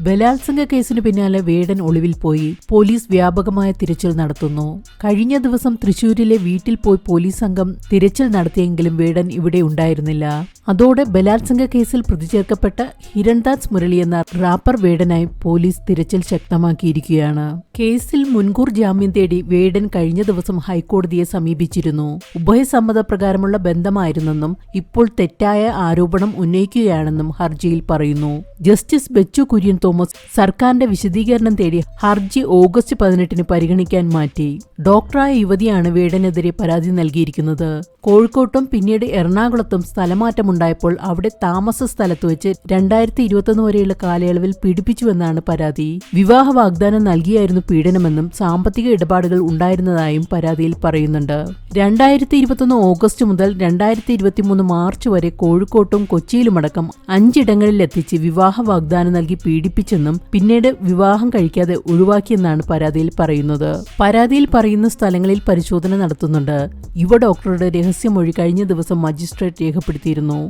ബലാത്സംഗ കേസിന് പിന്നാലെ വേടൻ ഒളിവിൽ പോയി. പോലീസ് വ്യാപകമായ തിരച്ചിൽ നടത്തുന്നു. കഴിഞ്ഞ ദിവസം തൃശൂരിലെ വീട്ടിൽ പോയി പോലീസ് സംഘം തിരച്ചിൽ നടത്തിയെങ്കിലും വേടൻ ഇവിടെ ഉണ്ടായിരുന്നില്ല. അതോടെ ബലാത്സംഗ കേസിൽ പ്രതിചേർക്കപ്പെട്ട ഹിരൺദാസ് മുരളി എന്ന റാപ്പർ വേടനായി പോലീസ് തിരച്ചിൽ ശക്തമാക്കിയിരിക്കുകയാണ്. കേസിൽ മുൻകൂർ ജാമ്യം തേടി വേടൻ കഴിഞ്ഞ ദിവസം ഹൈക്കോടതിയെ സമീപിച്ചിരുന്നു. ഉഭയസമ്മതപ്രകാരമുള്ള ബന്ധമായിരുന്നെന്നും ഇപ്പോൾ തെറ്റായ ആരോപണം ഉന്നയിക്കുകയാണെന്നും ഹർജിയിൽ പറയുന്നു. ജസ്റ്റിസ് ബെച്ചു കുര്യൻ തോമസ് സർക്കാരിന്റെ വിശദീകരണം തേടി ഹർജി ഓഗസ്റ്റ് 18 പരിഗണിക്കാൻ മാറ്റി. ഡോക്ടറായ യുവതിയാണ് വേടനെതിരെ പരാതി നൽകിയിരിക്കുന്നത്. കോഴിക്കോട്ടും പിന്നീട് എറണാകുളത്തും സ്ഥലമാറ്റമുണ്ടായപ്പോൾ അവിടെ താമസ സ്ഥലത്ത് വെച്ച് 2021 വരെയുള്ള കാലയളവിൽ പീഡിപ്പിച്ചുവെന്നാണ് പരാതി. വിവാഹ വാഗ്ദാനം നൽകിയായിരുന്നു പീഡനമെന്നും സാമ്പത്തിക ഇടപാടുകൾ ഉണ്ടായിരുന്നതായും പരാതിയിൽ പറയുന്നുണ്ട്. 2021 ഓഗസ്റ്റ് മുതൽ 2023 മാർച്ച് വരെ കോഴിക്കോട്ടും കൊച്ചിയിലുമടക്കം 5 ഇടങ്ങളിലെത്തിച്ച് വിവാഹ വാഗ്ദാനം നൽകി പീഡിപ്പിച്ചെന്നും പിന്നീട് വിവാഹം കഴിക്കാതെ ഒഴിവാക്കിയെന്നാണ് പരാതിയിൽ പറയുന്നത്. പരാതിയിൽ പറയുന്ന സ്ഥലങ്ങളിൽ പരിശോധന നടത്തുന്നുണ്ട്. യുവ ഡോക്ടറുടെ രഹസ്യമൊഴി കഴിഞ്ഞ ദിവസം മജിസ്ട്രേറ്റ് രേഖപ്പെടുത്തിയിരുന്നു.